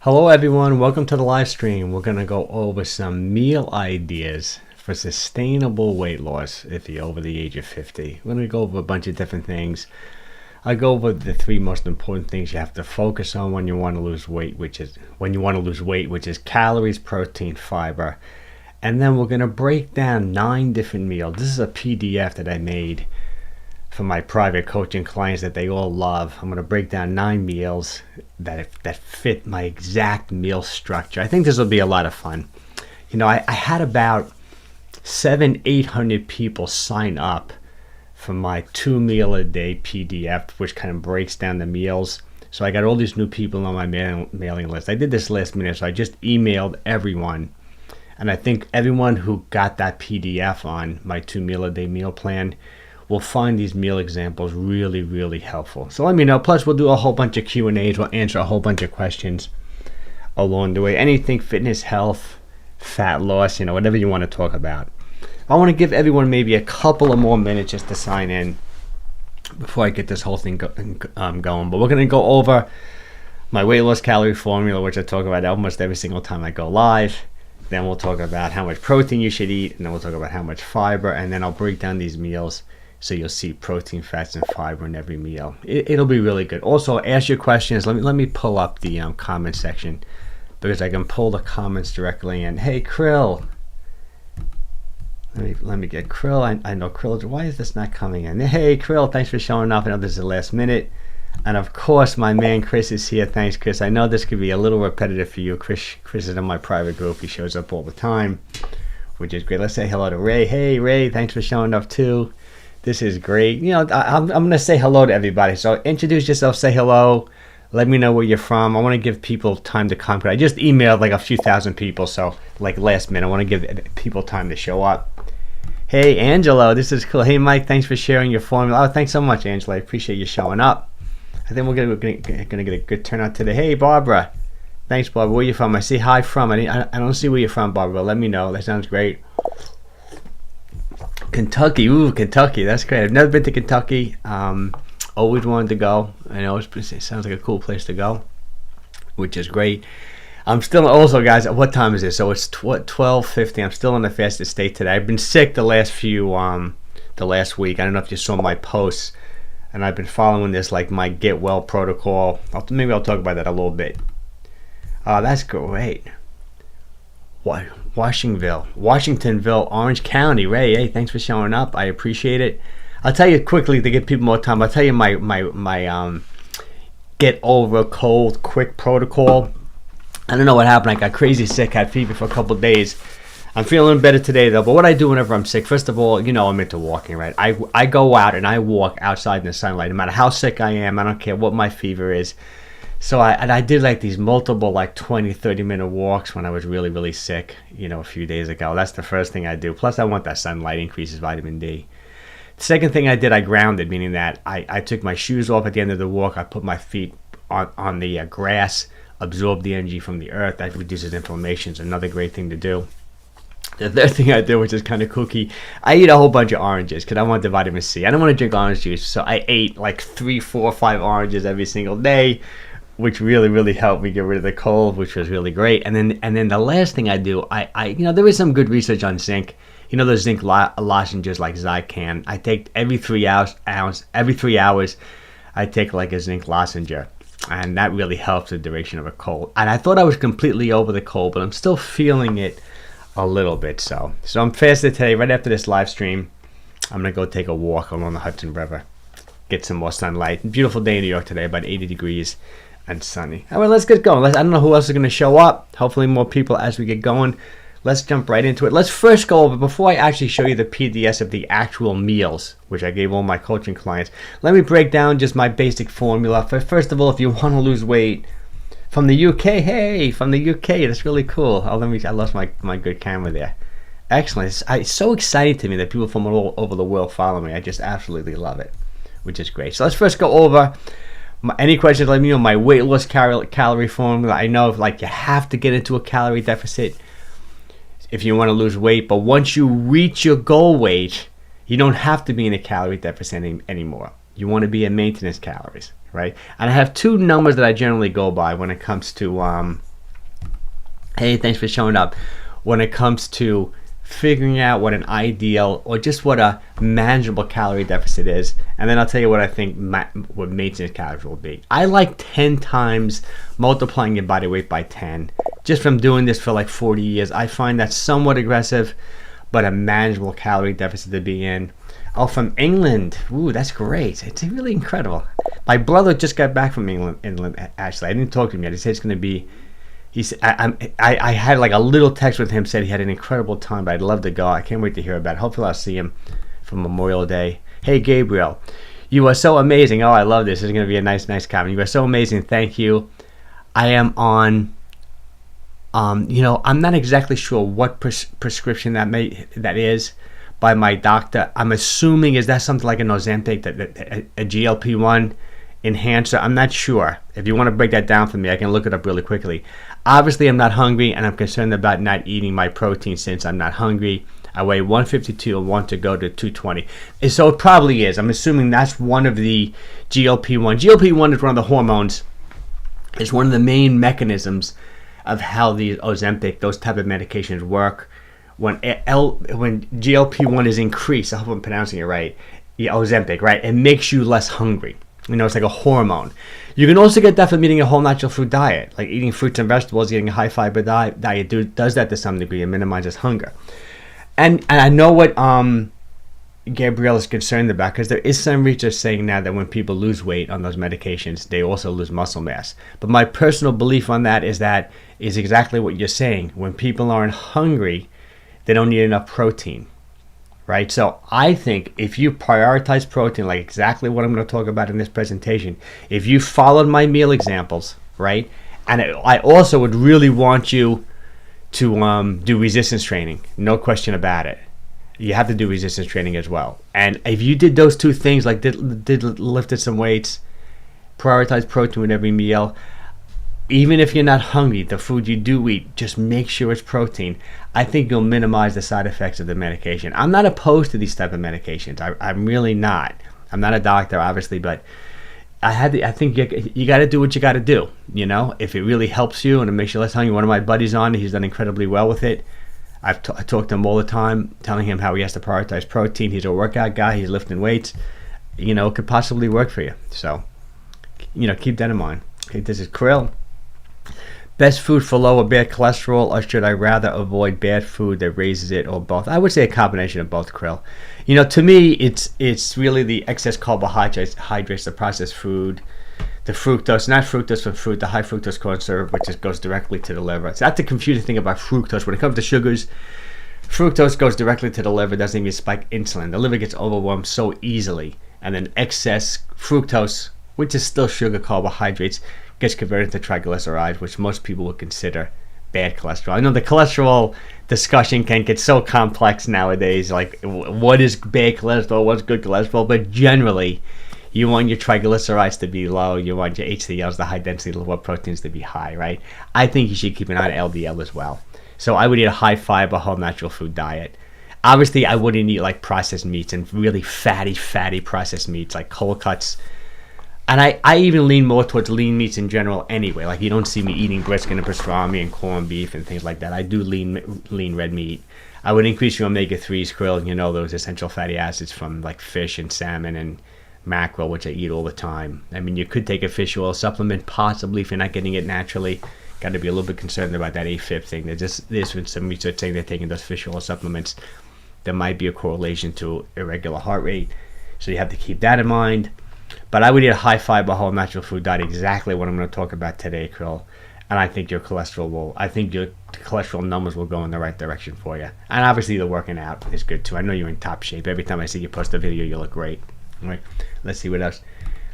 Hello everyone, welcome to the live stream. We're going to go over some meal ideas for sustainable weight loss if you're over the age of 50. We're going to go over a bunch of different things. I go over the three most important things you have to focus on when you want to lose weight, which is calories, protein, fiber. And then we're going to break down 9 different meals. This is a PDF that I made for my private coaching clients that they all love. I'm going to break down 9 meals that fit my exact meal structure. I think this will be a lot of fun. You know, I had about 800 people sign up for my 2 meal a day PDF, which kind of breaks down the meals. So I got all these new people on my mailing list. I did this last minute, so I just emailed everyone. And I think everyone who got that PDF on my 2 meal a day meal plan will find these meal examples really, really helpful. So let me know. Plus, we'll do a whole bunch of Q&As. We'll answer a whole bunch of questions along the way. Anything fitness, health, fat loss, whatever you want to talk about. I want to give everyone maybe a couple of more minutes just to sign in before I get this whole thing going. But we're going to go over my weight loss calorie formula, which I talk about almost every single time I go live. Then we'll talk about how much protein you should eat, and then we'll talk about how much fiber, and then I'll break down these meals so you'll see protein, fats, and fiber in every meal. It'll be really good. Also, ask your questions. Let me pull up the comment section because I can pull the comments directly in. Hey, Krill. Let me get Krill. I know Krill. Why is this not coming in? Hey, Krill. Thanks for showing up. I know this is the last minute. And of course, my man Chris is here. Thanks, Chris. I know this could be a little repetitive for you. Chris is in my private group. He shows up all the time, which is great. Let's say hello to Ray. Hey, Ray. Thanks for showing up too. This is great. I'm going to say hello to everybody. So introduce yourself, say hello. Let me know where you're from. I want to give people time to comment. I just emailed like a few thousand people, so like last minute. I want to give people time to show up. Hey, Angelo, this is cool. Hey, Mike, thanks for sharing your formula. Oh, thanks so much, Angelo. I appreciate you showing up. I think we're going to get a good turnout today. Hey, Barbara. Thanks, Barbara. Where are you from? I see hi from. I don't see where you're from, Barbara. Let me know. That sounds great. Kentucky. Ooh, Kentucky. That's great. I've never been to Kentucky. Always wanted to go. I know it sounds like a cool place to go, which is great. I'm still also, guys, what time is it? So it's 12:50. I'm still in the fastest state today. I've been sick the last week. I don't know if you saw my posts, and I've been following this, like my get well protocol. Maybe I'll talk about that a little bit. That's great. Washingtonville, Orange County. Ray, hey, thanks for showing up. I appreciate it. I'll tell you quickly to give people more time. I'll tell you my get over cold quick protocol. I don't know what happened. I got crazy sick, had fever for a couple of days. I'm feeling better today though. But what I do whenever I'm sick, first of all, I'm into walking, right? I go out and I walk outside in the sunlight, no matter how sick I am. I don't care what my fever is. So I did like these multiple 20, 30-minute walks when I was really, really sick, a few days ago. That's the first thing I do. Plus, I want that sunlight, increases vitamin D. The second thing I did, I grounded, meaning that I took my shoes off at the end of the walk. I put my feet on the grass, absorbed the energy from the earth. That reduces inflammation. It's another great thing to do. The third thing I do, which is kind of kooky, I eat a whole bunch of oranges because I want the vitamin C. I don't want to drink orange juice, so I ate 3, 4, 5 oranges every single day, which really, really helped me get rid of the cold, which was really great. And then the last thing I do, I there is some good research on zinc. The zinc lozenges like Zycan. I take every 3 hours. I take a zinc lozenge, and that really helps the duration of a cold. And I thought I was completely over the cold, but I'm still feeling it a little bit. So I'm fasted today. Right after this live stream, I'm gonna go take a walk along the Hudson River, get some more sunlight. Beautiful day in New York today, about 80 degrees. And sunny. All right, let's get going. I don't know who else is going to show up. Hopefully more people as we get going. Let's jump right into it. Let's first go over, before I actually show you the PDFs of the actual meals, which I gave all my coaching clients, let me break down just my basic formula. First of all, if you want to lose weight, from the UK, hey, from the UK, that's really cool. I lost my good camera there. Excellent. It's so exciting to me that people from all over the world follow me. I just absolutely love it, which is great. So let's first go over any questions. Let me know my weight loss calorie formula. I know you have to get into a calorie deficit if you want to lose weight, but once you reach your goal weight, you don't have to be in a calorie deficit anymore. You want to be at maintenance calories, right? And I have 2 numbers that I generally go by when it comes to Hey, thanks for showing up. When it comes to figuring out what an ideal or just what a manageable calorie deficit is, and then I'll tell you what I think what maintenance calories will be. I like 10 times multiplying your body weight by 10. Just from doing this for like 40 years, I find that somewhat aggressive, but a manageable calorie deficit to be in. Oh, from England. Ooh, that's great. It's really incredible. My brother just got back from England actually. I didn't talk to him yet. He said it's going to be, he said, I had like a little text with him, said he had an incredible time, but I'd love to go. I can't wait to hear about it. Hopefully I'll see him for Memorial Day. Hey, Gabriel, you are so amazing. Oh, I love this. This is going to be a nice comment. You are so amazing. Thank you. I am on, I'm not exactly sure what prescription that is by my doctor. I'm assuming, is that something like an Ozempic, a GLP-1 enhancer? I'm not sure. If you want to break that down for me, I can look it up really quickly. Obviously, I'm not hungry, and I'm concerned about not eating my protein since I'm not hungry. I weigh 152 and want to go to 220. And so it probably is. I'm assuming that's one of the GLP-1. GLP-1 is one of the hormones. It's one of the main mechanisms of how the Ozempic, those type of medications work. When GLP-1 is increased, I hope I'm pronouncing it right, Ozempic, right? It makes you less hungry. It's like a hormone. You can also get that from eating a whole natural food diet, like eating fruits and vegetables, eating a high fiber diet does that to some degree and minimizes hunger. And I know what Gabrielle is concerned about, because there is some research saying now that when people lose weight on those medications, they also lose muscle mass. But my personal belief on that is exactly what you're saying. When people aren't hungry, they don't need enough protein, right? So I think if you prioritize protein, like exactly what I'm going to talk about in this presentation, if you followed my meal examples, right? And I also would really want you to do resistance training, no question about it. You have to do resistance training as well. And if you did those two things, like lifted some weights, prioritize protein with every meal, even if you're not hungry, the food you do eat, just make sure it's protein. I think you'll minimize the side effects of the medication. I'm not opposed to these type of medications. I'm really not. I'm not a doctor, obviously, but I think you got to do what you got to do. If it really helps you and it makes you less hungry. One of my buddies on, he's done incredibly well with it. I talk to him all the time, telling him how he has to prioritize protein. He's a workout guy. He's lifting weights. It could possibly work for you. So, keep that in mind. Okay, this is Krill. Best food for low or bad cholesterol, or should I rather avoid bad food that raises it, or both? I would say a combination of both, Krill. To me, it's really the excess carbohydrates, the processed food, the fructose, not fructose from fruit, the high fructose corn syrup, which just goes directly to the liver. So that's the confusing thing about fructose. When it comes to sugars, fructose goes directly to the liver, doesn't even spike insulin. The liver gets overwhelmed so easily, and then excess fructose, which is still sugar carbohydrates, gets converted to triglycerides, which most people would consider bad cholesterol. I know the cholesterol discussion can get so complex nowadays, like what is bad cholesterol, what's good cholesterol, but generally you want your triglycerides to be low, you want your HDLs, the high density low proteins, to be high, right? I think you should keep an eye on LDL as well. So I would eat a high fiber, whole natural food diet. Obviously I wouldn't eat like processed meats and really fatty processed meats like cold cuts. And I even lean more towards lean meats in general anyway. Like you don't see me eating brisket and pastrami and corned beef and things like that. I do lean red meat. I would increase your omega-3s, krill, those essential fatty acids from like fish and salmon and mackerel, which I eat all the time. I mean, you could take a fish oil supplement possibly if you're not getting it naturally. Got to be a little bit concerned about that AFib thing. There's been some research saying they're taking those fish oil supplements. There might be a correlation to irregular heart rate. So you have to keep that in mind. But I would eat a high fiber whole natural food diet, exactly what I'm going to talk about today, Krill. And I think your cholesterol numbers will go in the right direction for you. And obviously the working out is good too. I know you're in top shape. Every time I see you post a video, you look great. All right, let's see what else.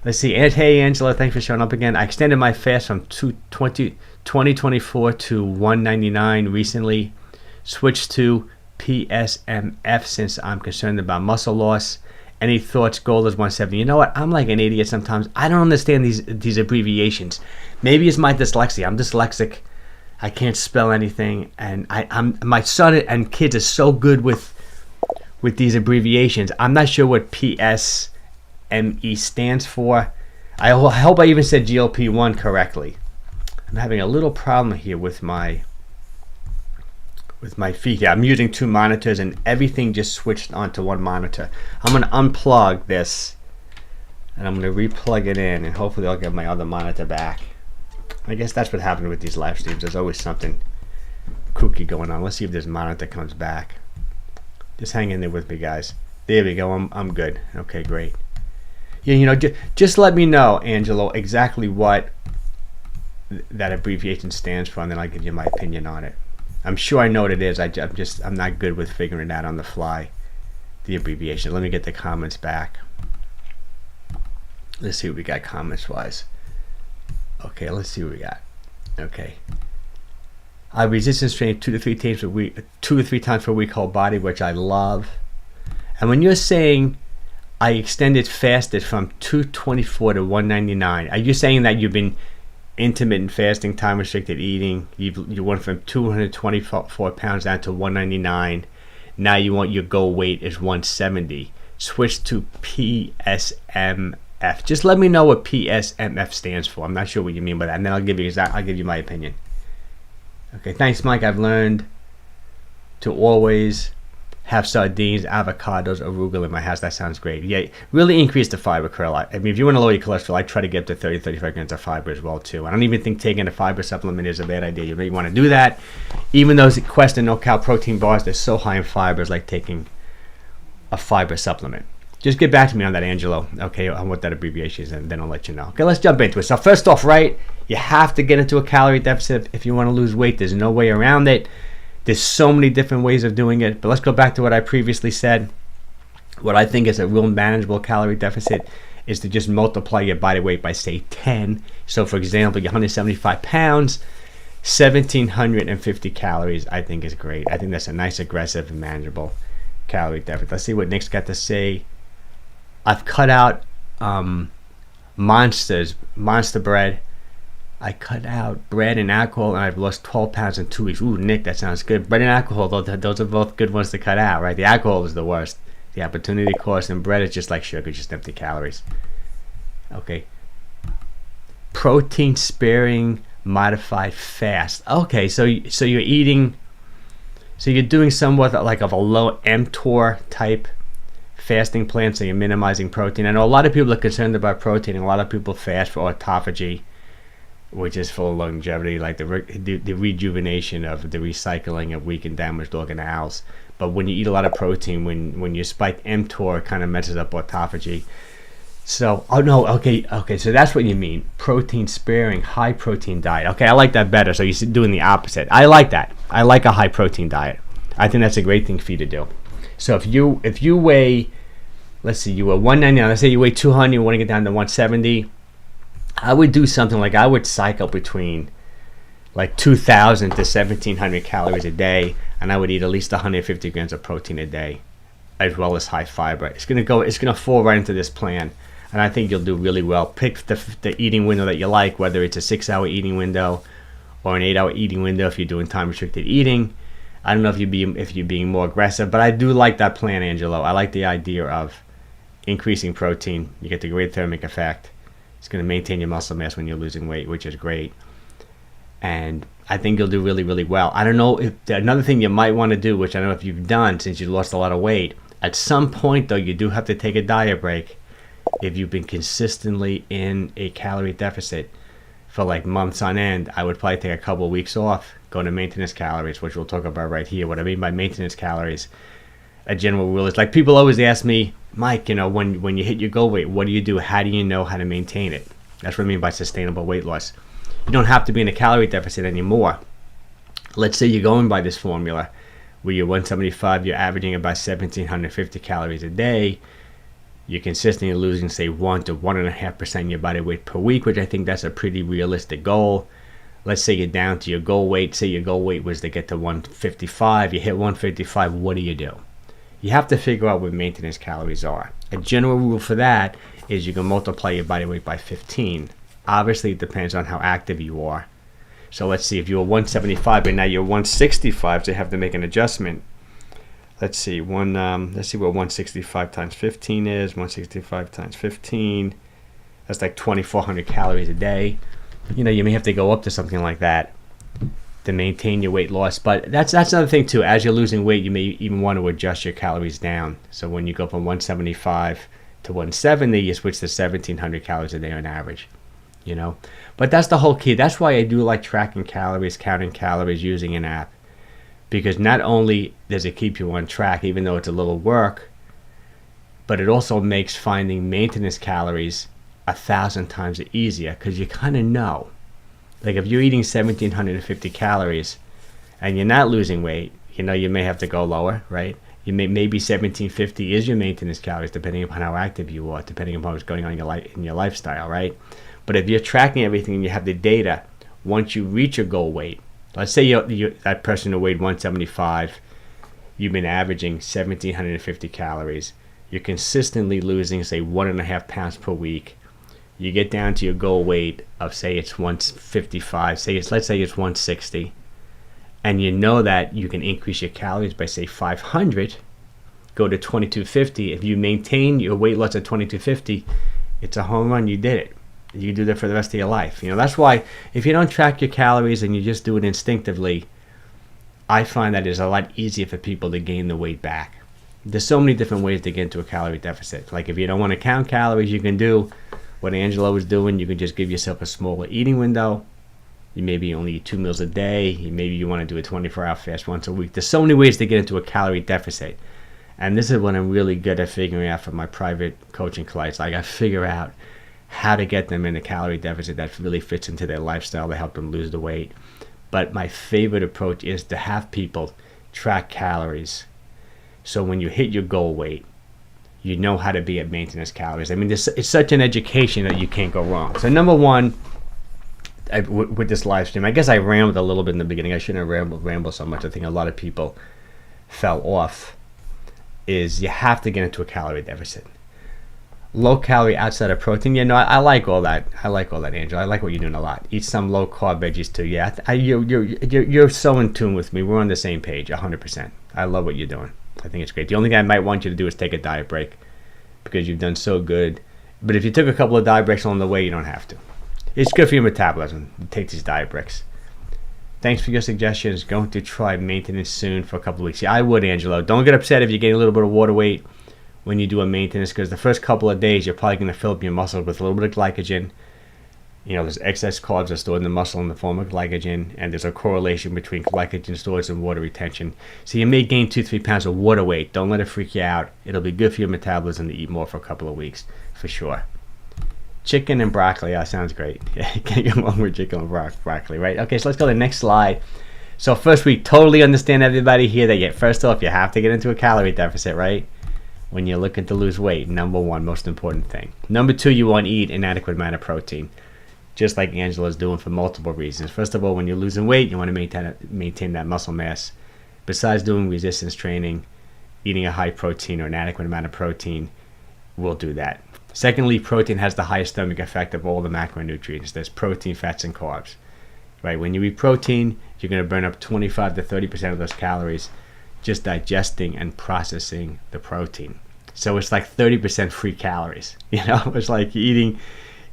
Let's see. Hey, Angela, thanks for showing up again. I extended my fast from 2024 to 199 recently. Switched to PSMF since I'm concerned about muscle loss. Any thoughts? Goal is 170. You know what? I'm like an idiot sometimes. I don't understand these abbreviations. Maybe it's my dyslexia. I'm dyslexic. I can't spell anything, and my son and kids are so good with these abbreviations. I'm not sure what PSME stands for. I hope I even said GLP-1 correctly. I'm having a little problem here with my with my feet here. I'm using 2 monitors and everything just switched onto 1 monitor. I'm going to unplug this and I'm going to re-plug it in, and hopefully I'll get my other monitor back. I guess that's what happened with these live streams. There's always something kooky going on. Let's see if this monitor comes back. Just hang in there with me, guys. There we go. I'm good. Okay, great. Yeah, you know, just let me know, Angelo, exactly what that abbreviation stands for, and then I'll give you my opinion on it. I'm sure I know what it is. I'm not good with figuring it out on the fly, the abbreviation. Let me get the comments back. Let's see what we got comments wise. Okay, let's see what we got. Okay. Resistance training 2 to 3 times per week, 2 to 3 times per week, whole body, which I love. And when you're saying I extended fasted from 224 to 199, are you saying that you've been intermittent fasting, time restricted eating? You went from 224 pounds down to 199. Now you want your goal weight is 170. Switch to PSMF. Just let me know what PSMF stands for. I'm not sure what you mean by that, and then I'll give you my opinion. Okay, thanks, Mike. I've learned to always have sardines, avocados, arugula in my house. That sounds great. Yeah, really increase the fiber, Curl. I mean, if you want to lower your cholesterol, I try to get up to 30, 35 grams of fiber as well, too. I don't even think taking a fiber supplement is a bad idea. You really want to do that. Even those Quest and no-cal protein bars, they're so high in fiber, it's like taking a fiber supplement. Just get back to me on that, Angelo, okay, on what that abbreviation is, and then I'll let you know. Okay, let's jump into it. So first off, right, you have to get into a calorie deficit if you want to lose weight. There's no way around it. There's so many different ways of doing it, but let's go back to what I previously said. What I think is a real manageable calorie deficit is to just multiply your body weight by, say, 10. So, for example, you're 175 pounds, 1,750 calories, I think is great. I think that's a nice, aggressive, and manageable calorie deficit. Let's see what Nick's got to say. I've cut out Monster bread. I cut out bread and alcohol, and I've lost 12 pounds in 2 weeks. Ooh, Nick, that sounds good. Bread and alcohol, those are both good ones to cut out, right? The alcohol is the worst. The opportunity cost, and bread is just like sugar, just empty calories. Okay. Protein sparing modified fast. Okay, so you're eating, so you're doing somewhat like of a low mTOR type fasting plan, so you're minimizing protein. I know a lot of people are concerned about protein, and a lot of people fast for autophagy, which is for longevity, like the rejuvenation of the recycling of weak and damaged organelles. But when you eat a lot of protein, when you spike mTOR, it kind of messes up autophagy. So, oh no, okay, so that's what you mean. Protein sparing, high protein diet. Okay, I like that better. So you're doing the opposite. I like that. I like a high protein diet. I think that's a great thing for you to do. So if you weigh, let's see, you were 199, let's say you weigh 200, you want to get down to 170, I would do something like, I would cycle between like 2,000 to 1,700 calories a day, and I would eat at least 150 grams of protein a day, as well as high fiber. It's gonna fall right into this plan, and I think you'll do really well. Pick the eating window that you like, whether it's a 6-hour eating window or an 8-hour eating window if you're doing time restricted eating. I don't know if you're being more aggressive, but I do like that plan, Angelo. I like the idea of increasing protein. You get the great thermic effect. It's going to maintain your muscle mass when you're losing weight, which is great. And I think you'll do really, really well. I don't know if another thing you might want to do, which I don't know if you've done since you lost a lot of weight, at some point, though, you do have to take a diet break if you've been consistently in a calorie deficit for like months on end. I would probably take a couple of weeks off, go to maintenance calories, which we'll talk about right here. What I mean by maintenance calories, a general rule is, like, people always ask me, Mike, you know, when you hit your goal weight, what do you do? How do you know how to maintain it? That's what I mean by sustainable weight loss. You don't have to be in a calorie deficit anymore. Let's say you're going by this formula where you're 175, you're averaging about 1,750 calories a day. You're consistently losing, say, 1 to 1.5% of your body weight per week, which I think that's a pretty realistic goal. Let's say you're down to your goal weight. Say your goal weight was to get to 155. You hit 155. What do? You have to figure out what maintenance calories are. A general rule for that is you can multiply your body weight by 15. Obviously, it depends on how active you are. So let's see, if you were 175 and now you're 165, so you have to make an adjustment. Let's see, let's see what 165 times 15 is. 165 times 15, that's like 2,400 calories a day. You know, you may have to go up to something like that. to maintain your weight loss. But that's another thing too. As you're losing weight, you may even want to adjust your calories down. So when you go from 175 to 170, you switch to 1,700 calories a day on average. You know, but that's the whole key. That's why I do like tracking calories, counting calories, using an app, because not only does it keep you on track, even though it's a little work, but it also makes finding maintenance calories 1,000 times easier, because you kind of know. Like if you're eating 1,750 calories and you're not losing weight, you know, you may have to go lower, right? You maybe 1,750 is your maintenance calories, depending upon how active you are, depending upon what's going on in your lifestyle, right? But if you're tracking everything and you have the data, once you reach your goal weight, let's say you're that person who weighed 175, you've been averaging 1,750 calories, you're consistently losing, say, 1.5 pounds per week. You get down to your goal weight of, say, it's 155, let's say it's 160, and you know that you can increase your calories by, say, 500, go to 2,250. If you maintain your weight loss at 2,250, it's a home run. You did it. You do that for the rest of your life. You know, that's why if you don't track your calories and you just do it instinctively, I find that it's a lot easier for people to gain the weight back. There's so many different ways to get into a calorie deficit. Like if you don't want to count calories, you can do what Angela was doing. You can just give yourself a smaller eating window. You maybe only eat 2 meals a day. Maybe you want to do a 24-hour fast once a week. There's so many ways to get into a calorie deficit. And this is what I'm really good at figuring out for my private coaching clients. Like I figure out how to get them in a calorie deficit that really fits into their lifestyle to help them lose the weight. But my favorite approach is to have people track calories. So when you hit your goal weight, you know how to be at maintenance calories. I mean, it's such an education that you can't go wrong. So number one, with this live stream, I guess I rambled a little bit in the beginning. I shouldn't have rambled so much. I think a lot of people fell off. Is you have to get into a calorie deficit. Low calorie outside of protein. Yeah, no, I like all that. I like all that, Angel. I like what you're doing a lot. Eat some low carb veggies too. Yeah, you're so in tune with me. We're on the same page, 100%. I love what you're doing. I think it's great. The only thing I might want you to do is take a diet break, because you've done so good. But if you took a couple of diet breaks along the way, you don't have to. It's good for your metabolism to take these diet breaks. Thanks for your suggestions. Going to try maintenance soon for a couple of weeks. Yeah, I would, Angelo. Don't get upset if you gain a little bit of water weight when you do a maintenance, because the first couple of days you're probably going to fill up your muscles with a little bit of glycogen. You know, there's excess carbs are stored in the muscle in the form of glycogen, and there's a correlation between glycogen storage and water retention. So you may gain 2-3 pounds of water weight. Don't let it freak you out. It'll be good for your metabolism to eat more for a couple of weeks, for sure. Chicken and broccoli. Oh, sounds great. Yeah, you can't go wrong with chicken and broccoli, right? Okay, so let's go to the next slide. So first, we totally understand, everybody here, that first off, you have to get into a calorie deficit, right? When you're looking to lose weight, number one, most important thing. Number two, you want to eat an adequate amount of protein, just like Angela's doing, for multiple reasons. First of all, when you're losing weight, you want to maintain that muscle mass. Besides doing resistance training, eating a high protein or an adequate amount of protein will do that. Secondly, protein has the highest thermic effect of all the macronutrients. There's protein, fats, and carbs. Right? When you eat protein, you're going to burn up 25 to 30% of those calories just digesting and processing the protein. So it's like 30% free calories. You know, it's like you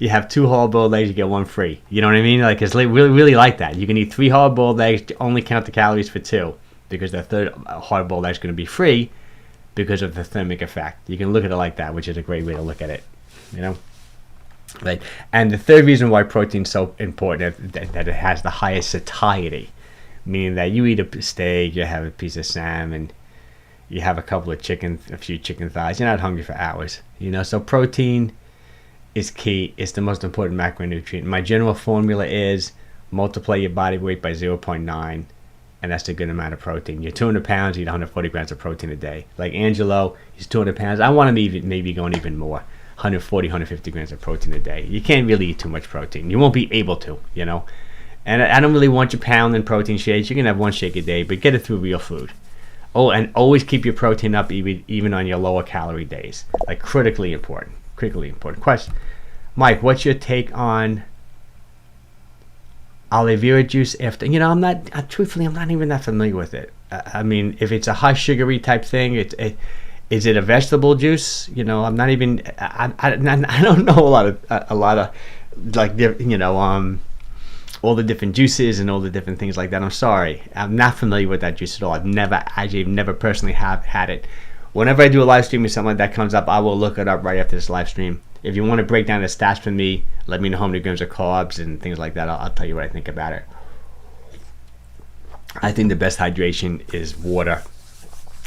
have 2 hard-boiled eggs, you get 1 free. You know what I mean? Like, it's really, really like that. You can eat 3 hard-boiled eggs, only count the calories for 2, because the third hard-boiled egg is going to be free because of the thermic effect. You can look at it like that, which is a great way to look at it. You know, right? And the third reason why protein is so important, that it has the highest satiety, meaning that you eat a steak, you have a piece of salmon, you have a few chicken thighs, you're not hungry for hours. You know, so protein is key. It's the most important macronutrient. My general formula is multiply your body weight by 0.9, and that's a good amount of protein. You're 200 pounds, you eat 140 grams of protein a day. Like Angelo, he's 200 pounds. I want him maybe going even more. 140, 150 grams of protein a day. You can't really eat too much protein. You won't be able to, you know. And I don't really want you pounding protein shakes. You can have 1 shake a day, but get it through real food. Oh, and always keep your protein up even on your lower calorie days. Like, critically important. Critically important. Question. Mike, what's your take on aloe vera juice after? You know, truthfully, I'm not even that familiar with it. I mean, if it's a high sugary type thing, is it a vegetable juice? You know, I'm not even. I don't know a lot of like, you know, all the different juices and all the different things like that. I'm sorry, I'm not familiar with that juice at all. I've never personally have had it. Whenever I do a live stream or something like that comes up, I will look it up right after this live stream. If you want to break down the stats for me, let me know how many grams of carbs and things like that. I'll tell you what I think about it. I think the best hydration is water,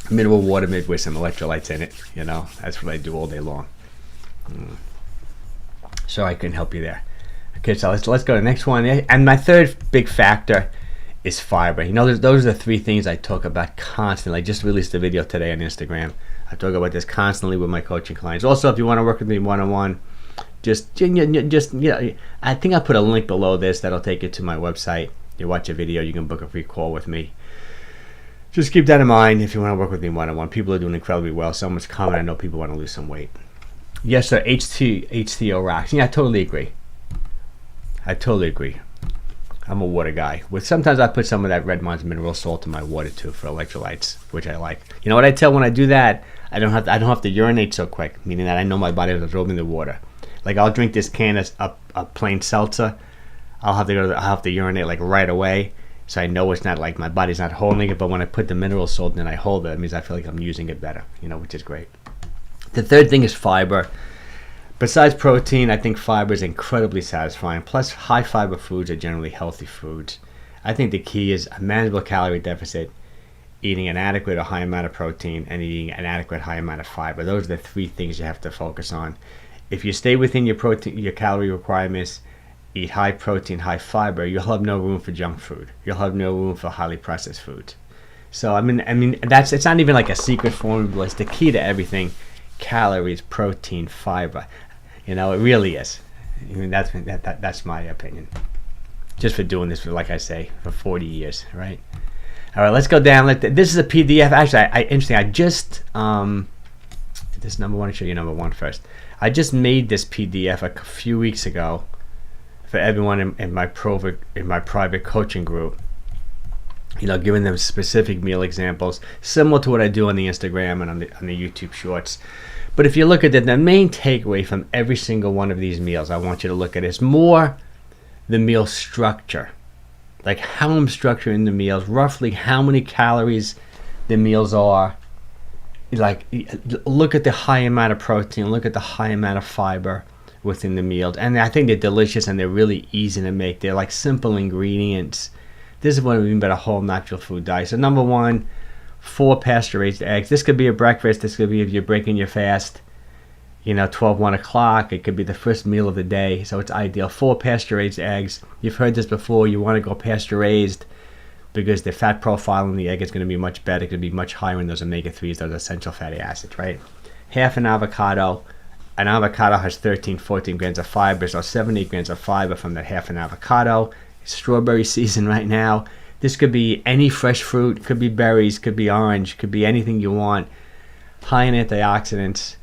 mineral water made with some electrolytes in it. You know, that's what I do all day long. So I can help you there. Okay, so let's go to the next one. And my third big factor is fiber. You know, those are the three things I talk about constantly. I just released a video today on Instagram. I talk about this constantly with my coaching clients. Also, if you want to work with me one-on-one, just I think I'll put a link below this that'll take you to my website. You watch a video, you can book a free call with me. Just keep that in mind if you want to work with me one-on-one. People are doing incredibly well. So much comment. I know people want to lose some weight. Yes, sir. H2O rocks. Yeah, I totally agree. I'm a water guy. Sometimes I put some of that Red Mines mineral salt in my water too for electrolytes, which I like. You know what I tell when I do that? I don't have to urinate so quick, meaning that I know my body is absorbing the water. Like I'll drink this can of plain seltzer. I'll have to urinate like right away, so I know it's not like my body's not holding it. But when I put the mineral salt in and I hold it, it means I feel like I'm using it better. You know, which is great. The third thing is fiber. Besides protein, I think fiber is incredibly satisfying. Plus, high fiber foods are generally healthy foods. I think the key is a manageable calorie deficit, eating an adequate or high amount of protein, and eating an adequate high amount of fiber. Those are the three things you have to focus on. If you stay within your calorie requirements, eat high protein, high fiber, you'll have no room for junk food. You'll have no room for highly processed foods. So I mean, it's not even like a secret formula. It's the key to everything: calories, protein, fiber. You know, it really is. I mean, that's my opinion. Just for doing this for, like I say, for 40 years, right? All right, let's go down. This is a PDF. Actually, interesting. I just this number one. I'll show you number one first. I just made this PDF a few weeks ago for everyone in my private coaching group. You know, giving them specific meal examples, similar to what I do on the Instagram and on the YouTube Shorts. But if you look at it, the main takeaway from every single one of these meals I want you to look at is more the meal structure. Like how I'm structuring the meals, roughly how many calories the meals are. Like look at the high amount of protein, look at the high amount of fiber within the meals. And I think they're delicious and they're really easy to make. They're like simple ingredients. This is what I mean by a whole natural food diet. So number one, 4 pasture-raised eggs. This could be a breakfast. This could be if you're breaking your fast, 12, 1 o'clock. It could be the first meal of the day. So it's ideal. 4 pasture-raised eggs. You've heard this before. You want to go pasture-raised because the fat profile in the egg is going to be much better. It's going to be much higher in those omega-3s, those essential fatty acids, right? Half an avocado. An avocado has 13, 14 grams of fiber. So 70 grams of fiber from that half an avocado. It's strawberry season right now. This could be any fresh fruit, could be berries, could be orange, could be anything you want. High in antioxidants,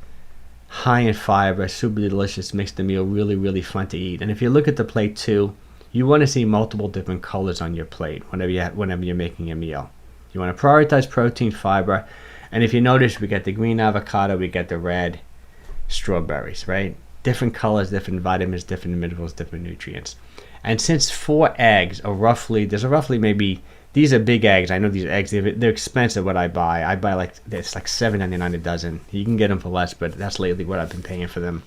high in fiber, super delicious, makes the meal really, really fun to eat. And if you look at the plate too, you want to see multiple different colors on your plate whenever you're making a meal. You want to prioritize protein, fiber, and if you notice, we got the green avocado, we got the red strawberries, right? Different colors, different vitamins, different minerals, different nutrients. And since 4 eggs are roughly, maybe, these are big eggs. I know these eggs, they're expensive what I buy. I buy it's like $7.99 a dozen. You can get them for less, but that's lately what I've been paying for them.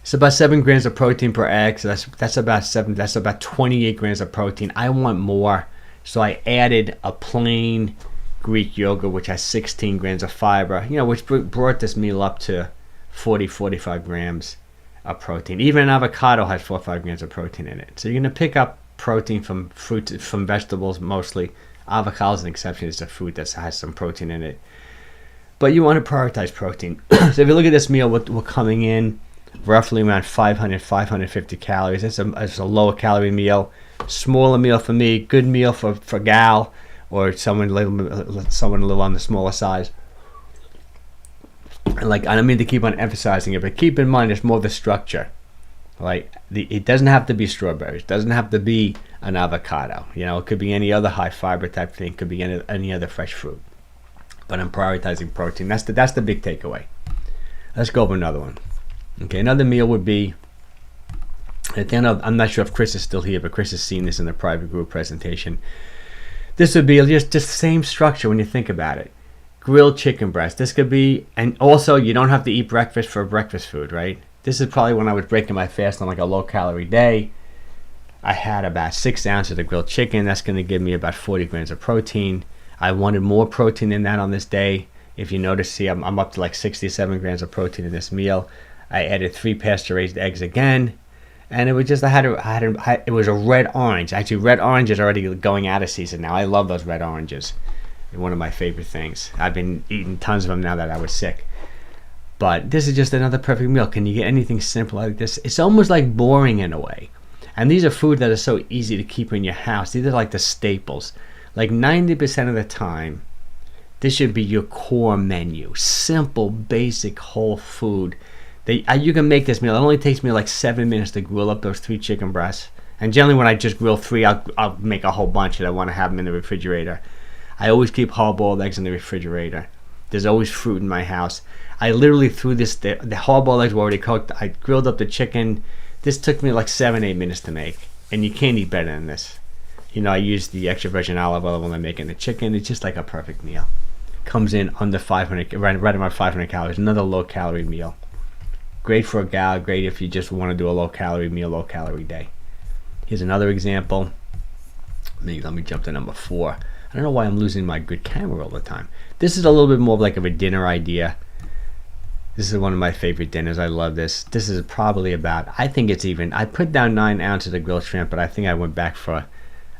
It's about 7 grams of protein per egg. So that's about 28 grams of protein. I want more. So I added a plain Greek yogurt, which has 16 grams of fiber, which brought this meal up to 45 grams of protein. Even an avocado has 4 or 5 grams of protein in it. So you're going to pick up protein from fruits, from vegetables mostly. Avocado is an exception. It's a fruit that has some protein in it. But you want to prioritize protein. So if you look at this meal, we're coming in roughly around 500, 550 calories. It's a lower calorie meal. Smaller meal for me. Good meal for gal or someone a little on the smaller size. I don't mean to keep on emphasizing it, but keep in mind it's more the structure. Like it doesn't have to be strawberries, doesn't have to be an avocado. It could be any other high fiber type thing, could be any other fresh fruit. But I'm prioritizing protein. That's the big takeaway. Let's go over another one. Okay, another meal would be At the end of, I'm not sure if Chris is still here, but Chris has seen this in the private group presentation. This would be just the same structure when you think about it. Grilled chicken breast. This could be, and also you don't have to eat breakfast for breakfast food, right? This is probably when I was breaking my fast on like a low calorie day. I had about 6 ounces of grilled chicken. That's going to give me about 40 grams of protein. I wanted more protein than that on this day. If you notice, see, I'm up to like 67 grams of protein in this meal. I added 3 pasture-raised eggs again. And it was just, it was a red orange. Actually, red orange is already going out of season now. I love those red oranges. They're one of my favorite things. I've been eating tons of them now that I was sick. But this is just another perfect meal. Can you get anything simple like this? It's almost like boring in a way. And these are food that are so easy to keep in your house. These are like the staples. Like 90% of the time, this should be your core menu. Simple, basic, whole food. You can make this meal. It only takes me like 7 minutes to grill up those 3 chicken breasts. And generally when I just grill 3, I'll make a whole bunch and I want to have them in the refrigerator. I always keep hard-boiled eggs in the refrigerator. There's always fruit in my house. I literally threw this, the hard-boiled eggs were already cooked. I grilled up the chicken. This took me like 7-8 minutes to make. And you can't eat better than this. You know, I use the extra virgin olive oil when I'm making the chicken. It's just like a perfect meal. Comes in under 500, right around 500 calories. Another low-calorie meal. Great for a gal, great if you just want to do a low-calorie meal, low-calorie day. Here's another example. Let me jump to number 4. I don't know why I'm losing my good camera all the time. This is a little bit more like of a dinner idea. This is one of my favorite dinners. I love this. This is probably about, I think it's even, I put down 9 ounces of grilled shrimp, but I think I went back for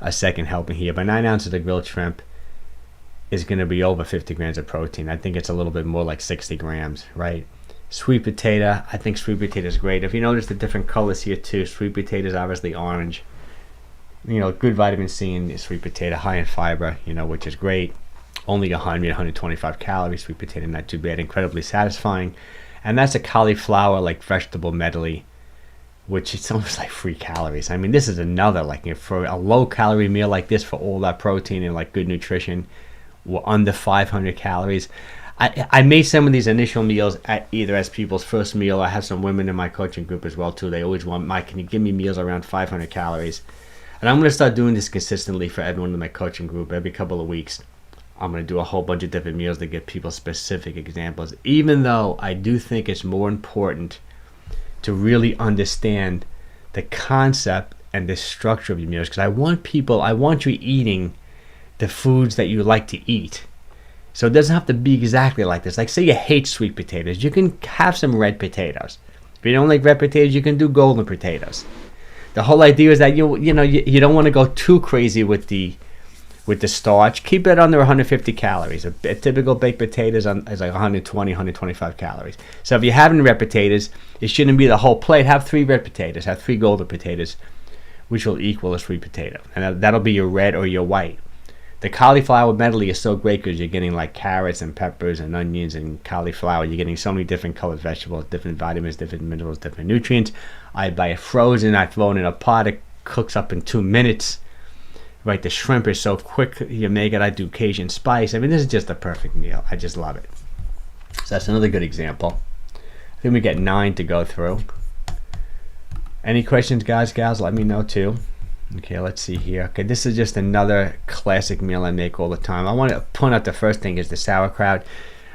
a second helping here. But 9 ounces of grilled shrimp is going to be over 50 grams of protein. I think it's a little bit more like 60 grams, right? Sweet potato, I think sweet potato is great. If you notice the different colors here too, sweet potato is obviously orange. You know, good vitamin C in sweet potato, high in fiber, you know, which is great. Only 125 calories, sweet potato, not too bad, incredibly satisfying. And that's a cauliflower, like vegetable medley, which is almost like 3 calories. I mean, this is another, like for a low calorie meal like this, for all that protein and like good nutrition, we're under 500 calories. I made some of these initial meals either as people's first meal. I have some women in my coaching group as well too. They always want, Mike, can you give me meals around 500 calories? And I'm going to start doing this consistently for everyone in my coaching group every couple of weeks. I'm going to do a whole bunch of different meals to give people specific examples, even though I do think it's more important to really understand the concept and the structure of your meals, because I want you eating the foods that you like to eat. So it doesn't have to be exactly like this. Like say you hate sweet potatoes, you can have some red potatoes. If you don't like red potatoes, you can do golden potatoes. The whole idea is that you don't want to go too crazy with the starch. Keep it under 150 calories. A typical baked potato is like 120, 125 calories. So if you're having red potatoes, it shouldn't be the whole plate. Have 3 red potatoes, have 3 golden potatoes, which will equal a sweet potato. And that'll be your red or your white. The cauliflower medley is so great because you're getting like carrots and peppers and onions and cauliflower. You're getting so many different colored vegetables, different vitamins, different minerals, different nutrients. I buy it frozen. I throw it in a pot. It cooks up in 2 minutes. Right, the shrimp is so quick you make it. I do Cajun spice. I mean, this is just a perfect meal. I just love it. So that's another good example. I think we got 9 to go through. Any questions, guys, gals? Let me know too. Okay, let's see here. Okay, this is just another classic meal I make all the time. I want to point out the first thing is the sauerkraut.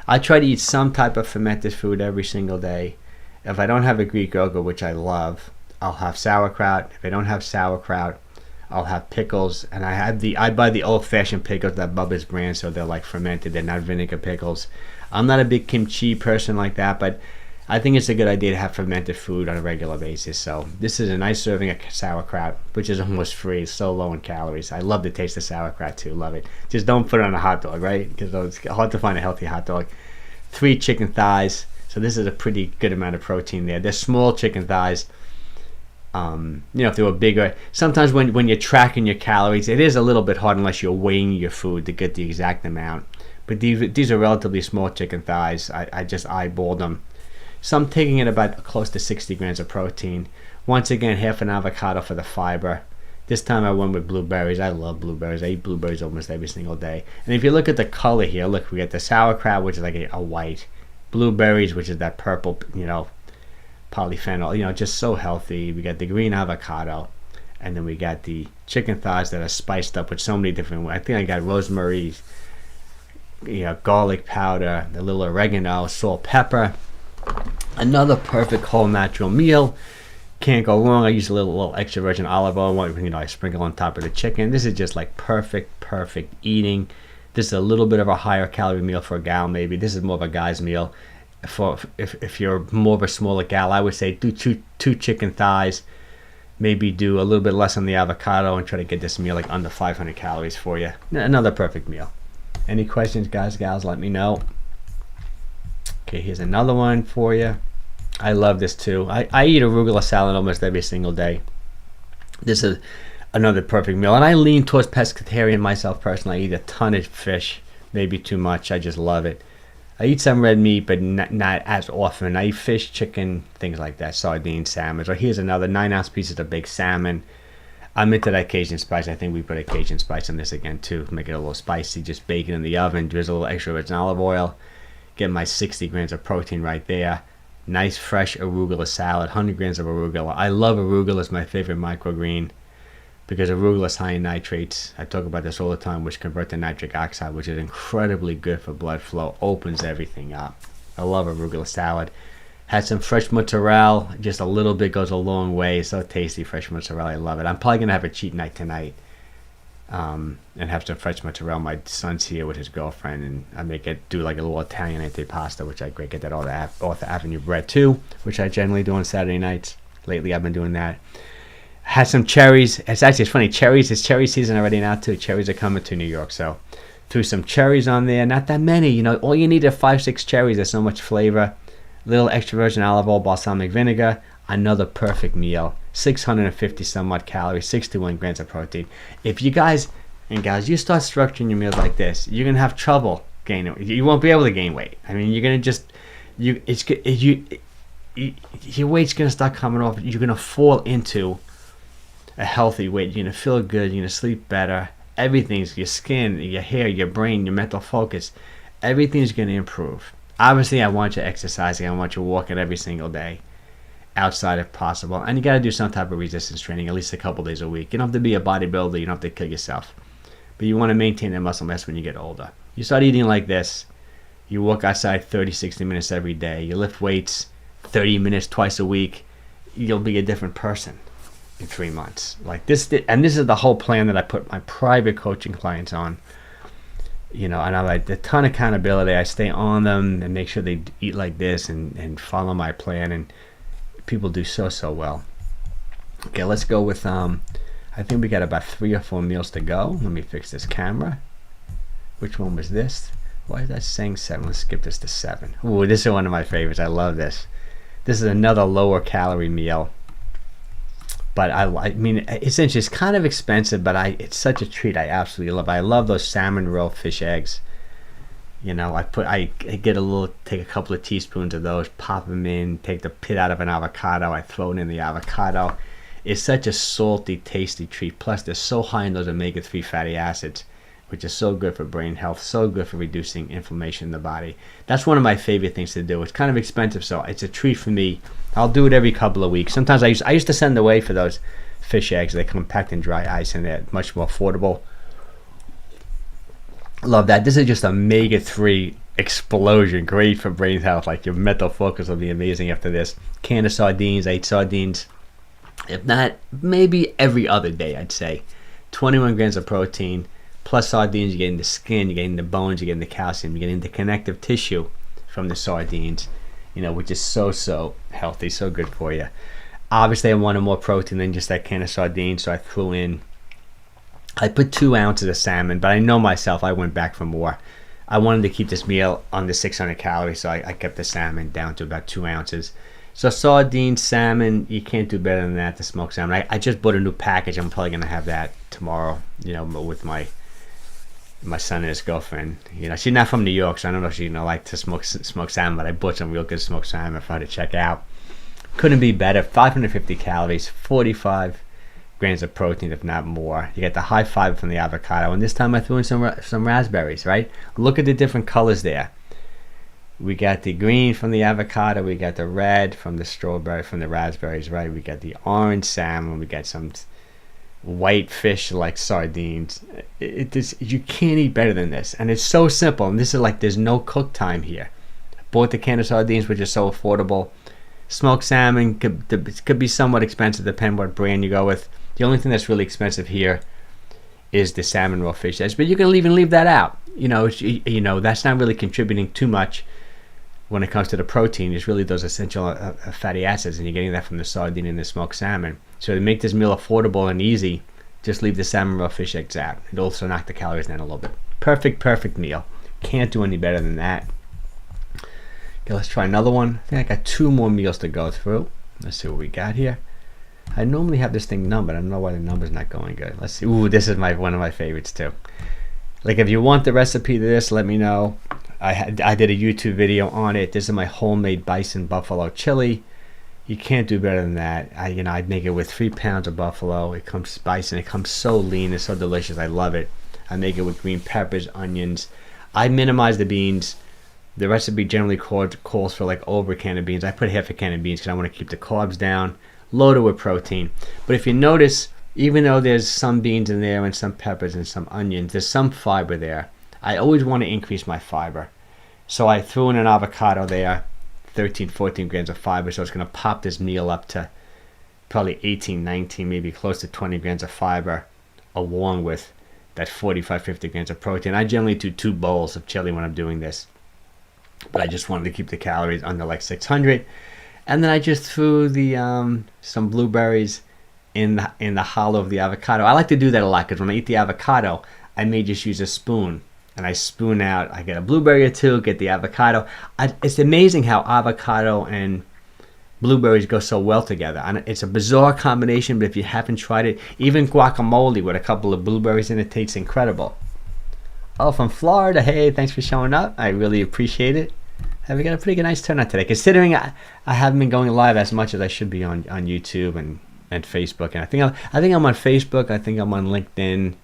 I try to eat some type of fermented food every single day. If I don't have a Greek yogurt, which I love, I'll have sauerkraut. If I don't have sauerkraut, I'll have pickles. And I buy the old-fashioned pickles, that Bubba's brand, so they're like fermented. They're not vinegar pickles. I'm not a big kimchi person like that, but I think it's a good idea to have fermented food on a regular basis. So this is a nice serving of sauerkraut, which is almost free. It's so low in calories. I love the taste of sauerkraut too. Love it. Just don't put it on a hot dog, right? Because it's hard to find a healthy hot dog. 3 chicken thighs. So this is a pretty good amount of protein there. They're small chicken thighs. If they were bigger, sometimes when you're tracking your calories, it is a little bit hard unless you're weighing your food to get the exact amount. But these are relatively small chicken thighs. I just eyeballed them. So I'm taking in about close to 60 grams of protein. Once again, half an avocado for the fiber. This time I went with blueberries. I love blueberries. I eat blueberries almost every single day. And if you look at the color here, look, we got the sauerkraut, which is like a white. Blueberries, which is that purple, polyphenol, you know, just so healthy. We got the green avocado, and then we got the chicken thighs that are spiced up with so many different. I think I got rosemary, you know, garlic powder, a little oregano, salt, pepper. Another perfect whole natural meal. Can't go wrong. I use a little extra virgin olive oil, you know, I sprinkle on top of the chicken. This is just like perfect eating. This is a little bit of a higher calorie meal for a gal, maybe. This is more of a guy's meal. For if you're more of a smaller gal, I would say do two chicken thighs. Maybe do a little bit less on the avocado and try to get this meal like under 500 calories for you. Another perfect meal. Any questions, guys, gals? Let me know. Okay, here's another one for you. I love this too. I eat arugula salad almost every single day. This is another perfect meal. And I lean towards pescatarian myself personally. I eat a ton of fish, maybe too much. I just love it. I eat some red meat, but not as often. I eat fish, chicken, things like that, sardines, salmon. Or here's another 9-ounce pieces of baked salmon. I'm into that Cajun spice. I think we put a Cajun spice in this again too, make it a little spicy. Just bake it in the oven, drizzle a little extra virgin olive oil. Get my 60 grams of protein right there. Nice fresh arugula salad, 100 grams of arugula. I love arugula. It's my favorite microgreen because arugula is high in nitrates. I talk about this all the time, which convert to nitric oxide, which is incredibly good for blood flow, opens everything up. I love arugula salad. Had some fresh mozzarella, just a little bit goes a long way. It's so tasty, fresh mozzarella. I love it. I'm probably going to have a cheat night tonight and have some fresh mozzarella. My son's here with his girlfriend, and I do like a little Italian antipasta, which I get that off the Avenue bread too, which I generally do on Saturday nights. Lately, I've been doing that. Had some cherries. It's funny. It's cherry season already now too. Cherries are coming to New York, so threw some cherries on there. Not that many, you know. All you need are 5-6 cherries. There's so much flavor. Little extra virgin olive oil, balsamic vinegar. Another perfect meal. 650 somewhat calories, 61 grams of protein. If you guys and gals, you start structuring your meals like this, you're gonna have trouble gaining. You won't be able to gain weight. I mean, you're gonna just your weight's gonna start coming off. You're gonna fall into a healthy weight. You're gonna feel good. You're gonna sleep better. Everything's your skin, your hair, your brain, your mental focus. Everything's gonna improve. Obviously, I want you exercising. I want you walking every single day, outside if possible. And you got to do some type of resistance training at least a couple days a week. You don't have to be a bodybuilder. You don't have to kill yourself. But you want to maintain that muscle mass when you get older. You start eating like this. You walk outside 30, 60 minutes every day. You lift weights 30 minutes twice a week. You'll be a different person in 3 months. Like this, and this is the whole plan that I put my private coaching clients on. You know, and I like a ton of accountability. I stay on them and make sure they eat like this and follow my plan, and people do so well. Okay, let's go with I think we got about 3 or 4 meals to go. Let me fix this camera. Which one was this? Why is that saying 7? Let's skip this to 7. Ooh, this is one of my favorites. I love this. This is another lower calorie meal. But I mean, essentially, it's kind of expensive, but it's such a treat. I absolutely love it. I love those salmon roe fish eggs. You know, I take a couple of teaspoons of those, pop them in, take the pit out of an avocado. I throw it in the avocado. It's such a salty, tasty treat. Plus, they're so high in those omega-3 fatty acids, which is so good for brain health, so good for reducing inflammation in the body. That's one of my favorite things to do. It's kind of expensive, so it's a treat for me. I'll do it every couple of weeks. Sometimes I used to send away for those fish eggs. They come packed in dry ice, and they're much more affordable. Love that. This is just omega-3 explosion. Great for brain health. Like your mental focus will be amazing after this. Can of sardines. I eat sardines. If not, maybe every other day, I'd say. 21 grams of protein. Plus sardines, you're getting the skin, you're getting the bones, you're getting the calcium, you're getting the connective tissue from the sardines, you know, which is so healthy, so good for you. Obviously, I wanted more protein than just that can of sardines, so I put 2 ounces of salmon, but I know myself, I went back for more. I wanted to keep this meal under 600 calories, so I kept the salmon down to about 2 ounces. So sardines, salmon, you can't do better than that, the smoked salmon. I just bought a new package. I'm probably going to have that tomorrow, you know, with my son and his girlfriend. You know, she's not from New York, so I don't know if she like to smoke salmon, but I bought some real good smoked salmon for her to check out. Couldn't be better. 550 calories, 45 grams of protein, if not more. You get the high fiber from the avocado, and this time I threw in some raspberries, right? Look at the different colors there. We got the green from the avocado. We got the red from the strawberry, from the raspberries, right? We got the orange salmon. We got some white fish like sardines. You can't eat better than this. And it's so simple. And this is like, there's no cook time here. I bought the can of sardines, which is so affordable. Smoked salmon could be somewhat expensive, depending what brand you go with. The only thing that's really expensive here is the salmon raw fish eggs, but you can even leave that out. You know, that's not really contributing too much when it comes to the protein. It's really those essential fatty acids, and you're getting that from the sardine and the smoked salmon. So to make this meal affordable and easy, just leave the salmon raw fish eggs out. It'll also knock the calories down a little bit. Perfect meal. Can't do any better than that. Okay, let's try another one. I think I got 2 more meals to go through. Let's see what we got here. I normally have this thing numbered. I don't know why the number's not going good. Let's see. Ooh, this is one of my favorites too. Like, if you want the recipe to this, let me know. I did a YouTube video on it. This is my homemade bison buffalo chili. You can't do better than that. I'd make it with 3 pounds of buffalo. It comes bison. It comes so lean. It's so delicious. I love it. I make it with green peppers, onions. I minimize the beans. The recipe generally calls for like over a can of beans. I put half a can of beans because I want to keep the carbs down. Loaded with protein. But if you notice, even though there's some beans in there and some peppers and some onions, there's some fiber there. I always want to increase my fiber. So I threw in an avocado there, 13, 14 grams of fiber. So it's going to pop this meal up to probably 18, 19, maybe close to 20 grams of fiber, along with that 45, 50 grams of protein. I generally do 2 bowls of chili when I'm doing this, but I just wanted to keep the calories under like 600. And then I just threw the some blueberries in the hollow of the avocado. I like to do that a lot because when I eat the avocado, I may just use a spoon and I spoon out. I get a blueberry or 2, get the avocado. It's amazing how avocado and blueberries go so well together. And it's a bizarre combination, but if you haven't tried it, even guacamole with a couple of blueberries in it tastes incredible. Oh, from Florida. Hey, thanks for showing up. I really appreciate it. We got a pretty nice turnout today, considering I haven't been going live as much as I should be on YouTube and Facebook. And I think I'm on Facebook. I think I'm on LinkedIn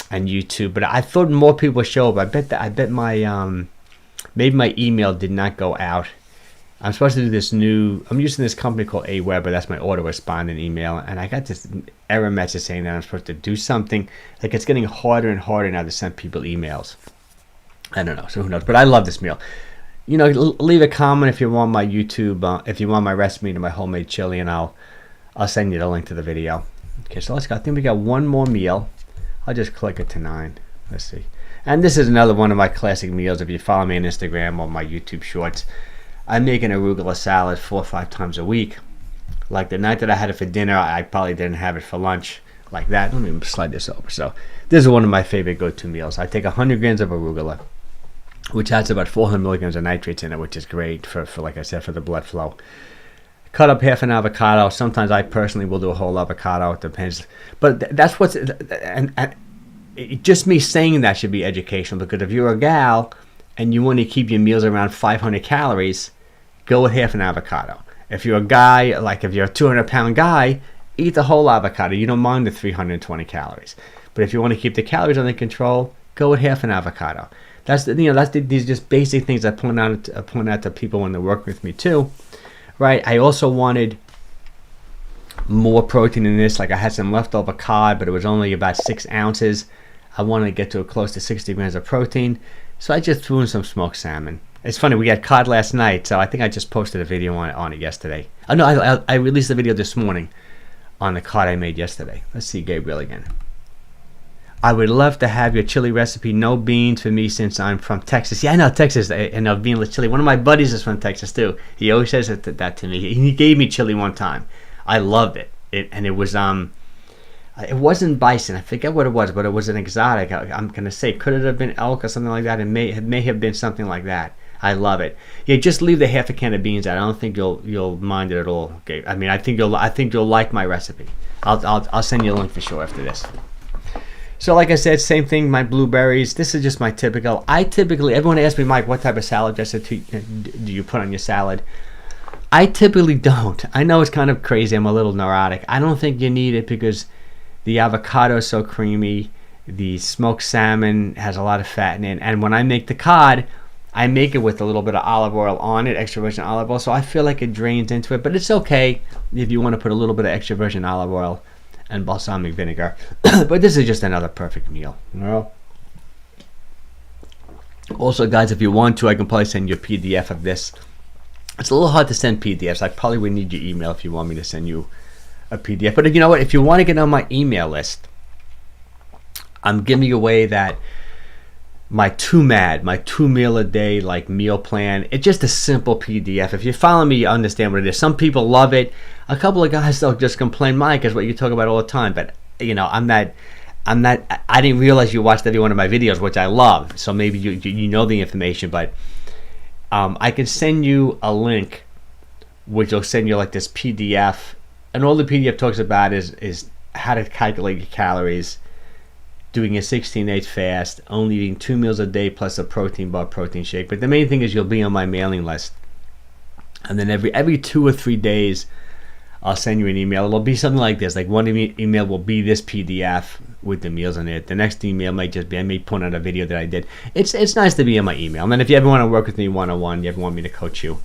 and YouTube. But I thought more people would show up. I bet my maybe my email did not go out. I'm supposed to do this I'm using this company called Aweber. That's my autorespondent email, and I got this error message saying that I'm supposed to do something. Like, it's getting harder and harder now to send people emails. I don't know, so who knows? But I love this meal. Leave a comment if you want my YouTube, if you want my recipe to my homemade chili, and I'll send you the link to the video. Okay, so let's go. I think we got 1 more meal. I'll just click it to 9. Let's see. And this is another one of my classic meals. If you follow me on Instagram or my YouTube shorts, I make an arugula salad 4 or 5 times a week. Like the night that I had it for dinner, I probably didn't have it for lunch. Like that. Let me slide this over. So this is one of my favorite go-to meals. I take 100 grams of arugula, which has about 400 milligrams of nitrates in it, which is great for like I said, for the blood flow. Cut up half an avocado. Sometimes I personally will do a whole avocado. It depends. But that's what's... And just me saying that should be educational, because if you're a gal and you want to keep your meals around 500 calories, go with half an avocado. If you're a guy, like if you're a 200-pound guy, eat the whole avocado. You don't mind the 320 calories. But if you want to keep the calories under control, go with half an avocado. These just basic things I point out to people when they work with me too, right? I also wanted more protein in this. Like, I had some leftover cod, but it was only about 6 ounces. I wanted to get to close to 60 grams of protein, so I just threw in some smoked salmon. It's funny, we had cod last night, so I think I just posted a video on it yesterday. Oh no, I released the video this morning on the cod I made yesterday. Let's see Gabriel again. I would love to have your chili recipe. No beans for me since I'm from Texas. Yeah, I know Texas, and beanless chili. One of my buddies is from Texas too. He always says that to me. He gave me chili one time. I loved it. It wasn't bison. I forget what it was, but it was an exotic. I'm gonna say, could it have been elk or something like that? It may have been something like that. I love it. Yeah, just leave the half a can of beans out. I don't think you'll mind it at all. Okay. I mean, I think you'll like my recipe. I'll send you a link for sure after this. So like I said, same thing, my blueberries. This is just my typical. Everyone asks me, Mike, what type of salad dressing do you put on your salad? I typically don't. I know it's kind of crazy. I'm a little neurotic. I don't think you need it because the avocado is so creamy. The smoked salmon has a lot of fat in it. And when I make the cod, I make it with a little bit of olive oil on it, extra virgin olive oil, so I feel like it drains into it, but it's okay if you want to put a little bit of extra virgin olive oil and balsamic vinegar. But this is just another perfect meal, you know. Also, guys, if you want to, I can probably send you a PDF of this. It's a little hard to send PDFs. I probably would need your email if you want me to send you a PDF. But if you know what, if you want to get on my email list, I'm giving away that my 2 meal a day like meal plan. It's just a simple PDF. If you follow me, you understand what it is. Some people love it. A couple of guys they'll just complain, Mike, is what you talk about all the time. But you know, I didn't realize you watched every one of my videos, which I love. So maybe you know the information, but I can send you a link, which will send you like this PDF, and all the PDF talks about is how to calculate your calories, doing a 16-8 fast, only eating 2 meals a day plus a protein bar, protein shake. But the main thing is you'll be on my mailing list, and then every 2 or 3 days I'll send you an email. It'll be something like this. Like one email will be this PDF with the meals in it. The next email might just be, I may point out a video that I did. It's nice to be in my email. And then if you ever want to work with me one-on-one, you ever want me to coach you,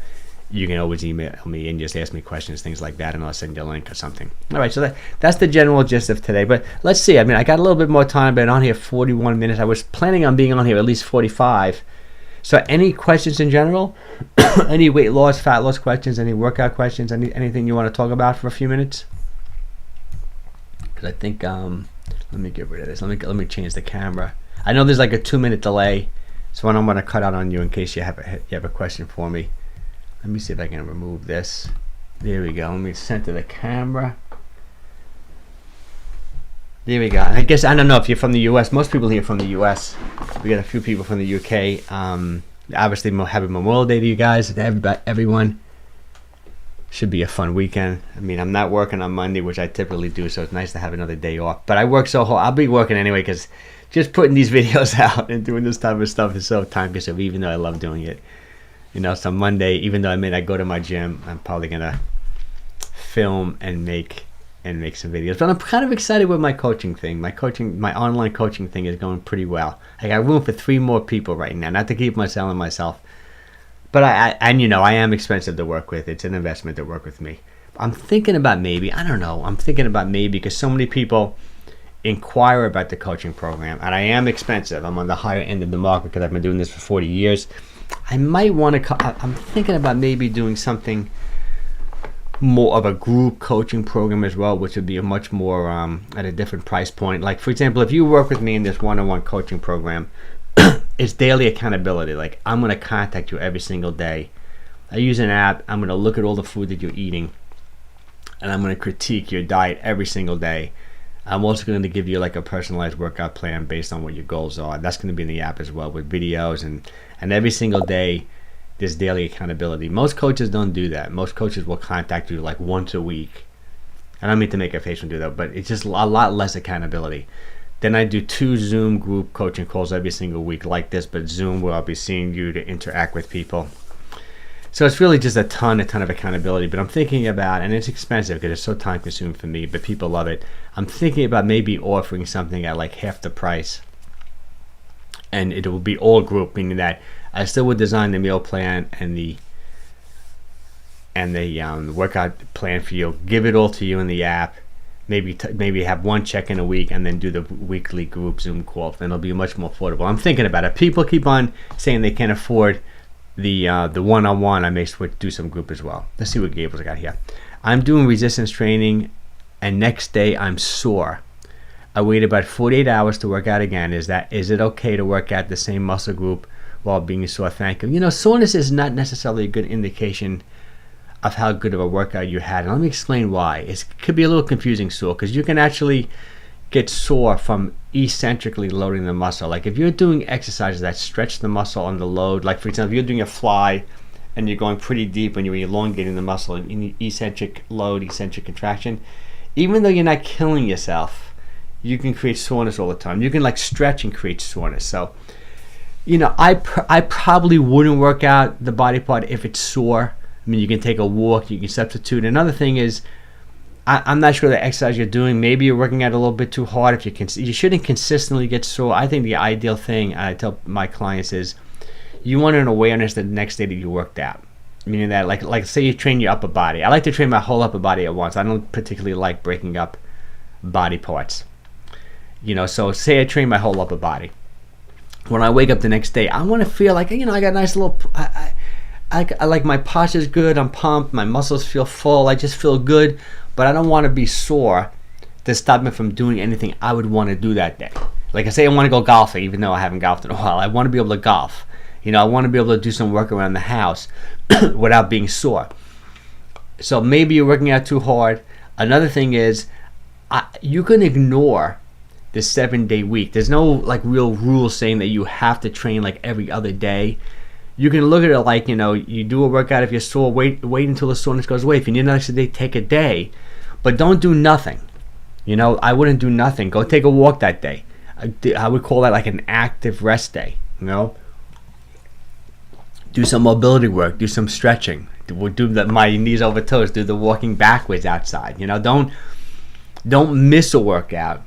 you can always email me and just ask me questions, things like that, and I'll send you a link or something. All right, so that's the general gist of today. But let's see. I mean, I got a little bit more time. I've been on here 41 minutes. I was planning on being on here at least 45. So any questions in general? Any weight loss, fat loss questions? Any workout questions? Anything you want to talk about for a few minutes? Because I think, let me get rid of this. Let me change the camera. I know there's like a 2-minute delay, so I'm going to cut out on you in case you have a question for me. Let me see if I can remove this. There we go. Let me center the camera. There we go. I guess, I don't know if you're from the U.S. Most people here are from the U.S. We got a few people from the U.K. Obviously, happy Memorial Day to you guys and everyone. Should be a fun weekend. I mean, I'm not working on Monday, which I typically do, so it's nice to have another day off. But I work so hard. I'll be working anyway because just putting these videos out and doing this type of stuff is so time-consuming, even though I love doing it. You know, so Monday, even though I may not go to my gym, I'm probably going to film and make some videos. But I'm kind of excited with my coaching thing. My online coaching thing is going pretty well. I got room for 3 more people right now. Not to keep selling myself, but I am expensive to work with. It's an investment to work with me. I'm thinking about maybe, I don't know. I'm thinking about maybe because so many people inquire about the coaching program, and I am expensive. I'm on the higher end of the market because I've been doing this for 40 years. I might want to. I'm thinking about maybe doing something more of a group coaching program as well, which would be a much more at a different price point. Like, for example, if you work with me in this one-on-one coaching program, it's daily accountability. Like, I'm going to contact you every single day. I use an app. I'm going to look at all the food that you're eating, and I'm going to critique your diet every single day. I'm also going to give you like a personalized workout plan based on what your goals are. That's going to be in the app as well with videos, and every single day there's daily accountability. Most coaches don't do that. Most coaches will contact you like once a week. I don't mean to make a face and do that, but it's just a lot less accountability. Then I do 2 Zoom group coaching calls every single week like this, but Zoom where I'll be seeing you to interact with people. So it's really just a ton of accountability. But I'm thinking about, and it's expensive because it's so time consuming for me, but people love it. I'm thinking about maybe offering something at like half the price, and it will be all group, meaning that I still would design the meal plan and the workout plan for you. Give it all to you in the app. Maybe have 1 check-in a week and then do the weekly group Zoom call. Then it'll be much more affordable. I'm thinking about it. People keep on saying they can't afford the one-on-one. I may do some group as well. Let's see what Gabriel's got here. I'm doing resistance training, and next day I'm sore. I wait about 48 hours to work out again. Is it okay to work out the same muscle group while being sore? Thank you. You know, soreness is not necessarily a good indication of how good of a workout you had. And let me explain why. It could be a little confusing sore because you can actually get sore from eccentrically loading the muscle. Like if you're doing exercises that stretch the muscle on the load, like for example, if you're doing a fly and you're going pretty deep and you're elongating the muscle in eccentric load, eccentric contraction, even though you're not killing yourself, you can create soreness all the time. You can like stretch and create soreness. So, you know, I probably wouldn't work out the body part if it's sore. I mean, you can take a walk, you can substitute. Another thing is, I'm not sure the exercise you're doing, maybe you're working out a little bit too hard. If you shouldn't consistently get sore. I think the ideal thing I tell my clients is you want an awareness the next day that you worked out. Meaning that, like say you train your upper body. I like to train my whole upper body at once. I don't particularly like breaking up body parts. You know, so say I train my whole upper body. When I wake up the next day, I want to feel like, you know, I got a nice little, I like my posture's good, I'm pumped, my muscles feel full, I just feel good, but I don't want to be sore to stop me from doing anything I would want to do that day. Like I say, I want to go golfing, even though I haven't golfed in a while. I want to be able to golf. You know, I want to be able to do some work around the house without being sore. So maybe you're working out too hard. Another thing is, you can ignore the 7-day week. There's no like real rule saying that you have to train like every other day. You can look at it like, you know, you do a workout. If you're sore, wait until the soreness goes away. If you need an extra day, take a day, but don't do nothing. You know, I wouldn't do nothing. Go take a walk that day. I would call that like an active rest day. You know, do some mobility work, do some stretching, do my knees over toes, do the walking backwards outside. You know, don't miss a workout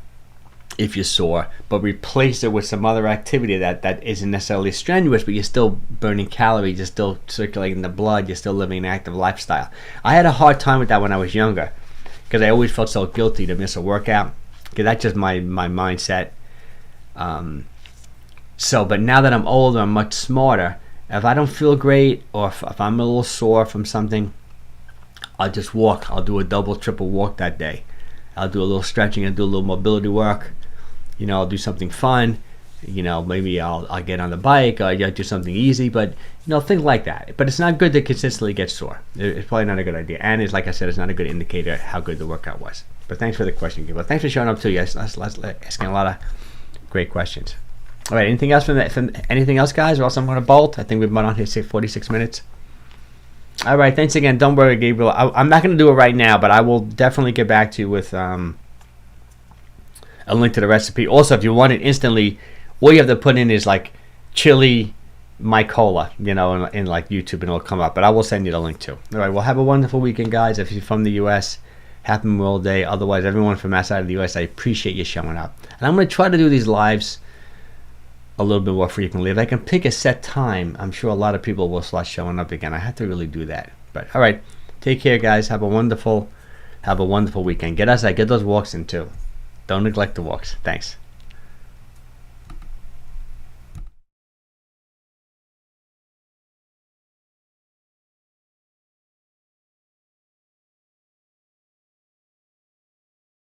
if you're sore, but replace it with some other activity that isn't necessarily strenuous, but you're still burning calories, you're still circulating the blood, you're still living an active lifestyle. I had a hard time with that when I was younger, because I always felt so guilty to miss a workout, because that's just my mindset. But now that I'm older, I'm much smarter. If I don't feel great, or if I'm a little sore from something, I'll just walk. I'll do a double, triple walk that day. I'll do a little stretching, I'll do a little mobility work. You know, I'll do something fun. You know, maybe I'll get on the bike, or I'll do something easy, but, you know, things like that. But it's not good to consistently get sore. It's probably not a good idea. And it's, like I said, it's not a good indicator how good the workout was. But thanks for the question, Gil. Thanks for showing up too. Yes, asking a lot of great questions. All right, anything else from anything else, guys, or else I'm going to bolt? I think we've been on here 46 minutes. All right, thanks again. Don't worry, Gabriel. I'm not going to do it right now, but I will definitely get back to you with a link to the recipe. Also, if you want it instantly, all you have to put in is like chili mycola, you know, in like YouTube, and it'll come up. But I will send you the link too. All right, well, have a wonderful weekend, guys. If you're from the U.S., happy Memorial Day. Otherwise, everyone from outside of the U.S., I appreciate you showing up. And I'm going to try to do these lives a little bit more frequently. If I can pick a set time, I'm sure a lot of people will start showing up again. I have to really do that. But all right, take care, guys. Have a wonderful weekend. Get outside, get those walks in too. Don't neglect the walks. Thanks.